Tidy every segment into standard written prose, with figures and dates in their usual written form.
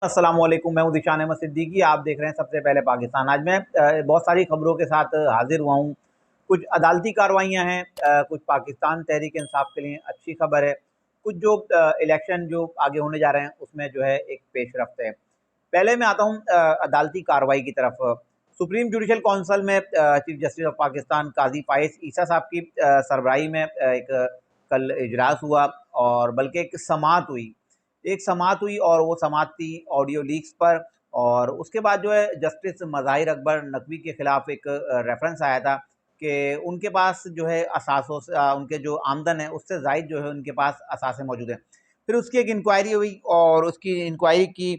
अस्सलाम वालेकुम, मैं हूं दिशान अहमद सिद्दीकी। आप देख रहे हैं सबसे पहले पाकिस्तान। आज मैं बहुत सारी खबरों के साथ हाजिर हुआ हूं। कुछ अदालती कार्रवाइयां हैं, कुछ पाकिस्तान तहरीक इंसाफ के लिए अच्छी खबर है, कुछ जो इलेक्शन जो आगे होने जा रहे हैं उसमें जो है एक पेशरफ्त है। पहले मैं आता हूं अदालती कार्रवाई की तरफ। सुप्रीम जुडिशल काउंसिल में चीफ जस्टिस ऑफ पाकिस्तान काजी फाइज ईसा साहब की सरबराही में एक कल इजलास हुआ और बल्कि एक समाअत हुई और वो समाअत थी ऑडियो लीक्स पर। और उसके बाद जो है जस्टिस मज़ाहिर अकबर नकवी के खिलाफ एक रेफरेंस आया था कि उनके पास जो है असासों से उनके जो आमदन है उससे ज़ायद जो है उनके पास असासे मौजूद हैं। फिर उसकी एक इंक्वायरी हुई और उसकी इंक्वायरी की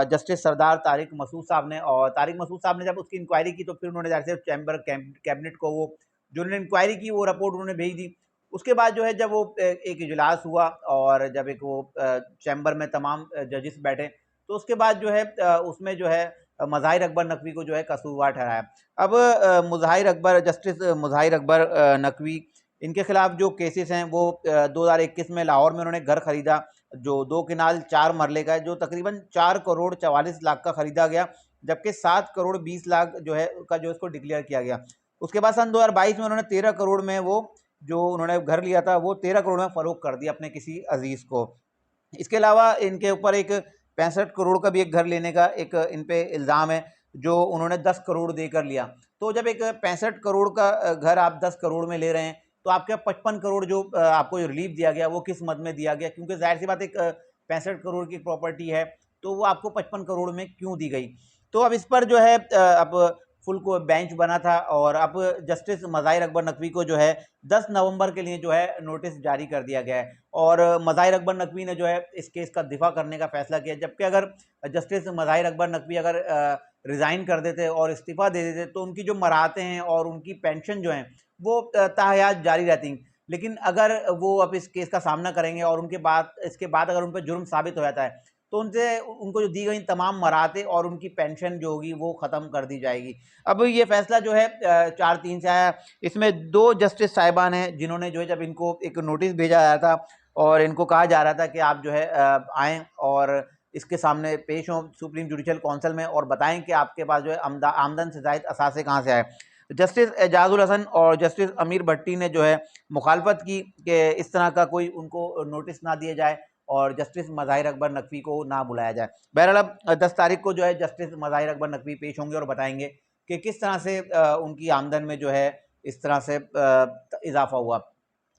जस्टिस सरदार तारिक मसूद साहब ने। और तारिक मसूद साहब ने जब उसकी इंक्वायरी की तो फिर उन्होंने जाहिर से चैम्बर कैबिनेट को वो जो उन्होंने इंक्वायरी की वो रिपोर्ट उन्होंने भेज दी। उसके बाद जो है जब वो एक इजलास हुआ और जब एक वो चैम्बर में तमाम जजेस बैठे तो उसके बाद जो है उसमें जो है मज़ाहिर अकबर नकवी को जो है कसूरवार ठहराया। अब जस्टिस मुज़ाहिर अकबर नकवी, इनके खिलाफ जो केसेस हैं वो 2021 में लाहौर में उन्होंने घर खरीदा जो 2 किनाल 4 मरले का है, जो तकरीबन 4 करोड़ 44 लाख का खरीदा गया, जबकि 7 करोड़ 20 लाख जो है का जो इसको डिक्लेयर किया गया। उसके बाद सन 2022 में उन्होंने 13 करोड़ में वो जो उन्होंने घर लिया था वो 13 करोड़ में फ़रोख्त कर दिया अपने किसी अजीज़ को। इसके अलावा इनके ऊपर एक 65 करोड़ का भी एक घर लेने का एक इन पे इल्ज़ाम है जो उन्होंने 10 करोड़ देकर लिया। तो जब एक 65 करोड़ का घर आप 10 करोड़ में ले रहे हैं तो आपके 55 करोड़ जो आपको रिलीफ दिया गया वो किस मद में दिया गया, क्योंकि जाहिर सी बात एक 65 करोड़ की प्रॉपर्टी है तो वो आपको 55 करोड़ में क्यों दी गई। तो अब इस पर जो है अब फुल को बेंच बना था और अब जस्टिस मज़ाहिर अकबर नकवी को जो है 10 नवंबर के लिए जो है नोटिस जारी कर दिया गया है और मज़ाहिर अकबर नकवी ने जो है इस केस का दिफा करने का फैसला किया। जबकि अगर जस्टिस मज़ाहिर अकबर नकवी अगर रिज़ाइन कर देते और इस्तीफ़ा दे देते तो उनकी जो मराहतें हैं और उनकी पेंशन जो हैं वो ताहयात जारी रहती। लेकिन अगर वो अब इस केस का सामना करेंगे और इसके बाद अगर उन पर जुर्म साबित हो जाता है तो उनसे उनको जो दी गई तमाम मराहतें और उनकी पेंशन जो होगी वो ख़त्म कर दी जाएगी। अब ये फैसला जो है 4-3 से आया। इसमें 2 जस्टिस साहिबान हैं जिन्होंने जो है जब इनको एक नोटिस भेजा गया था और इनको कहा जा रहा था कि आप जो है आएँ और इसके सामने पेश हों सुप्रीम जुडिशल काउंसिल में और बताएं कि आपके पास जो है आमदन से ज़ायद असासे कहाँ से आए। जस्टिस एजाजुल हसन और जस्टिस अमीर भट्टी ने जो है मुखालफत की कि इस तरह का कोई उनको नोटिस ना दिया जाए और जस्टिस मज़ाहिर अकबर नकवी को ना बुलाया जाए। बहरहाल अब 10 तारीख को जो है जस्टिस मज़ाहिर अकबर नकवी पेश होंगे और बताएंगे कि किस तरह से उनकी आमदन में जो है इस तरह से इजाफा हुआ।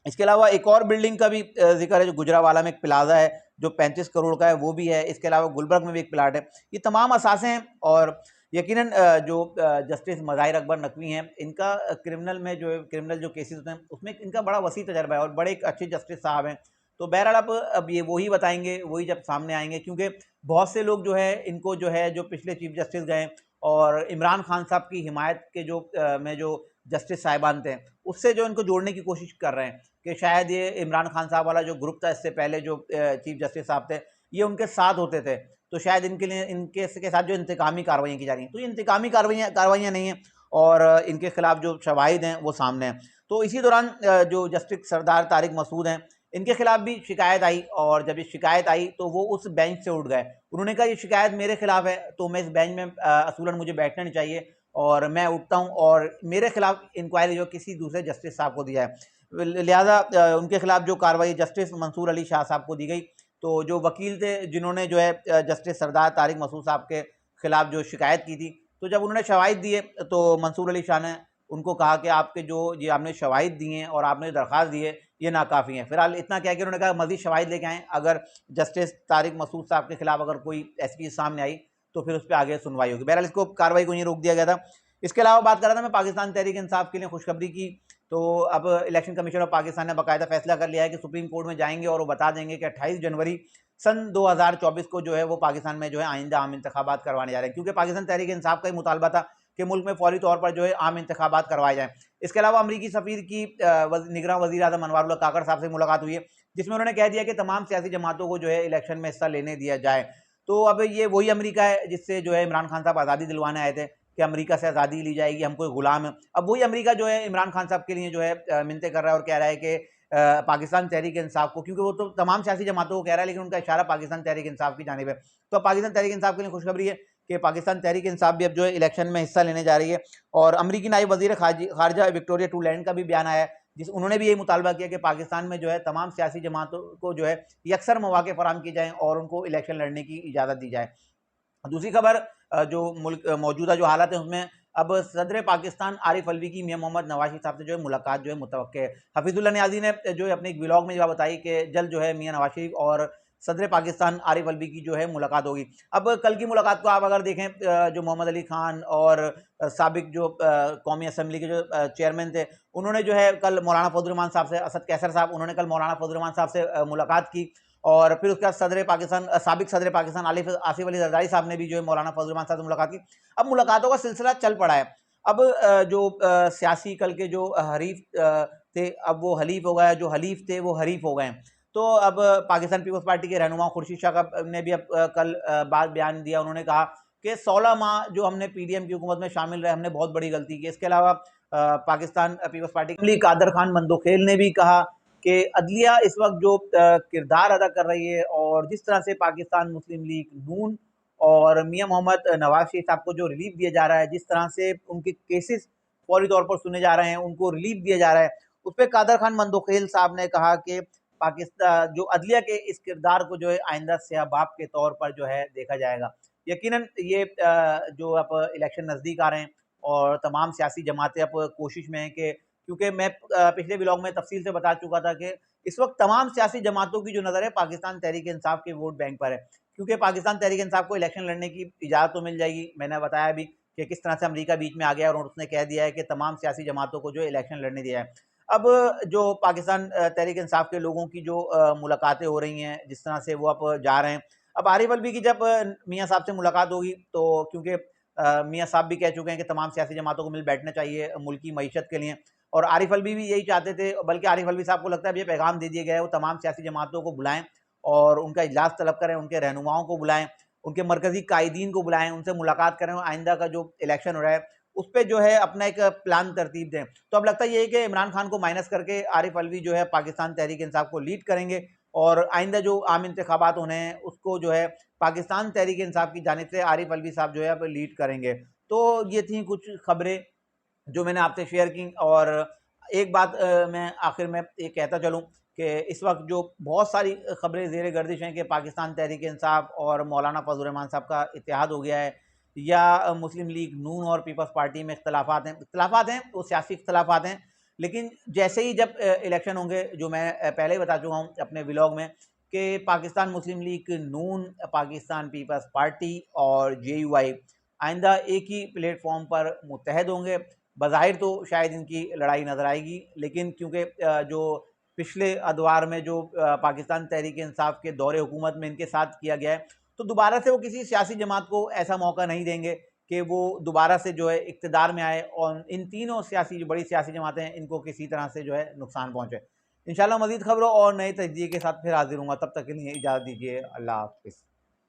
इसके अलावा एक और बिल्डिंग का भी जिक्र है जो गुजरावाला में एक प्लाजा है जो 35 करोड़ का है वो भी है। इसके अलावा गुलबर्ग में भी एक प्लाट है। ये तमाम असासे हैं और यकीनन जो जस्टिस मज़ाहिर अकबर नकवी हैं इनका क्रिमिनल में जो क्रिमिनल जो केसेस होते हैं उसमें इनका बड़ा वसी तजर्बा है और बड़े एक अच्छे जस्टिस साहब हैं। तो बहरहाल अब ये वही बताएंगे, वही जब सामने आएंगे, क्योंकि बहुत से लोग जो है इनको जो है जो पिछले चीफ जस्टिस गए और इमरान खान साहब की हिमायत के में जो जस्टिस साहिबान थे उससे जो इनको जोड़ने की कोशिश कर रहे हैं कि शायद ये इमरान खान साहब वाला जो ग्रुप था इससे पहले जो चीफ जस्टिस साहब थे ये उनके साथ होते थे, तो शायद इनके लिए इनके के साथ जो इंतकामी कार्रवाइयाँ की जा रही हैं तो ये इंतकामी कार्रवाइयाँ नहीं हैं और इनके खिलाफ जो शवाहिद हैं वो सामने हैं। तो इसी दौरान जो जस्टिस सरदार तारिक मसूद हैं इनके खिलाफ भी शिकायत आई और जब ये शिकायत आई तो वो उस बेंच से उठ गए। उन्होंने कहा ये शिकायत मेरे खिलाफ है तो मैं इस बेंच में असूलन मुझे बैठना नहीं चाहिए और मैं उठता हूँ और मेरे खिलाफ इंक्वायरी जो किसी दूसरे जस्टिस साहब को दिया है, लिहाजा उनके खिलाफ जो कार्रवाई जस्टिस मंसूर अली शाह साहब को दी गई। तो जो वकील थे जिन्होंने जो है जस्टिस सरदार तारिक मसूद साहब के खिलाफ जो शिकायत की थी तो जब उन्होंने शवाहिद दिए तो मंसूर अली शाह ने उनको कहा कि आपके जो ये आपने शवाहिद दिए हैं और आपने दरख्वास्त दी है ये नाकाफ़ी है। फिलहाल इतना क्या कि उन्होंने कहा मज़ीद शवाहिद लेके आएँ, अगर जस्टिस तारिक मसूद साहब के खिलाफ अगर कोई ऐसी चीज़ सामने आई तो फिर उस पर आगे सुनवाई होगी। बहरहाल इसको कार्रवाई को यहीं रोक दिया गया था। इसके अलावा बात कर रहा था मैं पाकिस्तान तहरीक इंसाफ के लिए खुशखबरी की। तो अब इलेक्शन कमीशन ऑफ पाकिस्तान ने बाकायदा फैसला कर लिया है कि सुप्रीम कोर्ट में जाएंगे और वो बता देंगे कि 28 जनवरी सन 2024 को जो है वो पाकिस्तान में जो है आइंदा आम इंतखाबात करवाने जा रहे हैं, क्योंकि पाकिस्तान तहरीक इंसाफ का ही मुतालबा था कि मुल्क में फौरी तौर पर जो है आम इंतखाबात करवाए जाएँ। इसके अलावा अमरीकी सफ़ीर की निगरान वज़ीर आज़म अनवारुल्लाह काकड़ साहब से मुलाकात हुई है जिसमें उन्होंने कह दिया कि तमाम सियासी जमातों को जो है इलेक्शन में हिस्सा लेने दिया जाए। तो अब ये वही अमेरिका है जिससे जो है इमरान खान साहब आज़ादी दिलवाने आए थे कि अमेरिका से आज़ादी ली जाएगी, हम कोई गुलाम है। अब वही अमेरिका जो है इमरान खान साहब के लिए जो है मिन्नतें कर रहा है और कह रहा है कि पाकिस्तान तहरीक-ए-इंसाफ को, क्योंकि वो तो तमाम सियासी जमातों को कह रहा है, लेकिन उनका इशारा पाकिस्तान तहरीक-ए-इंसाफ की जानिब है। तो पाकिस्तान तहरीक-ए-इंसाफ के लिए खुशखबरी है कि पाकिस्तान तहरीक-ए-इंसाफ भी अब जो है इलेक्शन में हिस्सा लेने जा रही है। और अमरीकी नायब वज़ीर ख़ारिजा विक्टोरिया टूलैंड का भी बयान आया है, उन्होंने भी यही मुतालबा किया कि पाकिस्तान में जो है तमाम सियासी जमातों को जो है यकसर मौक़े फराहम किए जाएँ और उनको इलेक्शन लड़ने की इजाज़त दी जाए। दूसरी खबर, जो मुल्क मौजूदा जो हालात है उसमें अब सदर पाकिस्तान आरिफ अलवी की मियां मोहम्मद नवाज साहब से जो है मुलाकात जो है मुतवक्के है। हफीजुल्लाह नियाज़ी ने जो है अपने एक व्लॉग में ये बात बताई कि जल्द जो है मियां नवाज शरीफ और सदर पाकिस्तान आरिफ अलवी की जो है मुलाकात होगी। अब कल की मुलाकात को आप अगर देखें, जो मोहम्मद अली खान और साबिक जो कौमी असम्बली के जो चेयरमैन थे, उन्होंने जो है कल मौलाना फजल रहमान साहब से, असद कैसर साहब, उन्होंने कल मौलाना फजल रहमान साहब से मुलाकात की। और फिर उसके बाद सदर पाकिस्तान, साबिक सदर पाकिस्तान आसिफ अली जरदारी साहब ने भी जो है मौलाना फजल रहमान साहब से मुलाकात की। अब मुलाकातों का सिलसिला चल पड़ा है। अब जो सियासी कल के जो हरीफ थे, अब वो हलीफ हो गए, जो हलीफ थे वो हरीफ हो गए हैं। तो अब पाकिस्तान पीपल्स पार्टी के रहनुमा खुर्शीद शाह ने भी अब कल बात बयान दिया। उन्होंने कहा कि 16 माह जो हमने पीडीएम की हुकूमत में शामिल रहे, हमने बहुत बड़ी गलती की। इसके अलावा पाकिस्तान पीपल्स पार्टी के कादर खान मंदोखेल ने भी कहा कि अदलिया इस वक्त जो किरदार अदा कर रही है और जिस तरह से पाकिस्तान मुस्लिम लीग नून और मियां मोहम्मद नवाज शरीफ साहब को जो रिलीफ दिया जा रहा है, जिस तरह से उनके केसेस फौरी तौर पर सुने जा रहे हैं, उनको रिलीफ दिया जा रहा है, उस पर कादर खान मंदोखेल साहब ने कहा कि पाकिस्तान जो अदलिया के इस किरदार को जो है आइंदा सियाबाब के तौर पर जो है देखा जाएगा। यकीनन ये जो अब इलेक्शन नज़दीक आ रहे हैं और तमाम सियासी जमातें अब कोशिश में हैं कि, क्योंकि मैं पिछले व्लॉग में तफसील से बता चुका था कि इस वक्त तमाम सियासी जमातों की जो नज़र है पाकिस्तान तहरीक-ए-इंसाफ के वोट बैंक पर है, क्योंकि पाकिस्तान तहरीक-ए-इंसाफ को इलेक्शन लड़ने की इजाज़त तो मिल जाएगी। मैंने बताया भी कि किस तरह से अमेरिका बीच में आ गया और उसने कह दिया है कि तमाम सियासी जमातों को जो है इलेक्शन लड़ने दिया है। अब जो पाकिस्तान तहरीक-ए-इंसाफ के लोगों की जो मुलाकातें हो रही हैं, जिस तरह से वो अब जा रहे हैं, अब आरिफ अलवी की जब मियाँ साहब से मुलाकात होगी, तो क्योंकि मियाँ साहब भी कह चुके हैं कि तमाम सियासी जमातों को मिल बैठना चाहिए मुल्क की मईशत के लिए, और आरिफ अलवी भी यही चाहते थे। बल्कि आरिफ अलवी साहब को लगता है अब ये पैगाम दे दिया गया है, वो तमाम सियासी जमातों को बुलाएं और उनका इजलास तलब करें, उनके रहनुमाओं को बुलाएं, उनके मरकजी कायदीन को बुलाएं, उनसे मुलाकात करें और आइंदा का जो इलेक्शन हो रहा है उस पर जो है अपना एक प्लान तरतीब दें। तो अब लगता है ये है कि इमरान खान को माइनस करके आरिफ अलवी जो है पाकिस्तान तहरीक-ए-इंसाफ को लीड करेंगे और आइंदा जो आम इंतखाबात होने हैं उसको जो है पाकिस्तान तहरीक-ए-इंसाफ की जानिब से आरिफ अलवी साहब जो है अब लीड करेंगे। तो ये थी कुछ खबरें जो मैंने आपसे शेयर की। और एक बात मैं आखिर में ये कहता चलूँ कि इस वक्त जो बहुत सारी खबरें ज़ेर गर्दिश हैं कि पाकिस्तान तहरीक-ए-इंसाफ और मौलाना फजल रहमान साहब का इत्तेहाद हो गया है, या मुस्लिम लीग नून और पीपल्स पार्टी में इख्तलाफात हैं, वो सियासी इख्तलाफात हैं। लेकिन जैसे ही जब इलेक्शन होंगे, जो मैं पहले ही बता चुका हूँ अपने व्लॉग में, कि पाकिस्तान मुस्लिम लीग नून, पाकिस्तान पीपल्स पार्टी और जेयूआई आइंदा एक ही प्लेटफॉर्म पर मुत्तहद होंगे। बज़ाहिर तो शायद इनकी लड़ाई नज़र आएगी, लेकिन क्योंकि जो पिछले अदवार में जो पाकिस्तान तहरीक-ए-इंसाफ के दौरे हुकूमत में इनके साथ किया गया है, तो दोबारा से वो किसी सियासी जमात को ऐसा मौका नहीं देंगे कि वो दोबारा से जो है इक़्तिदार में आए और इन तीनों सियासी जो बड़ी सियासी जमातें हैं इनको किसी तरह से जो है नुकसान पहुँचे। इंशाल्लाह मज़ीद खबरों और नए तजज़िये के साथ फिर हाज़िर हूँगा, तब तक के लिए इजाज़त दीजिए। अल्लाह हाफ़िज़।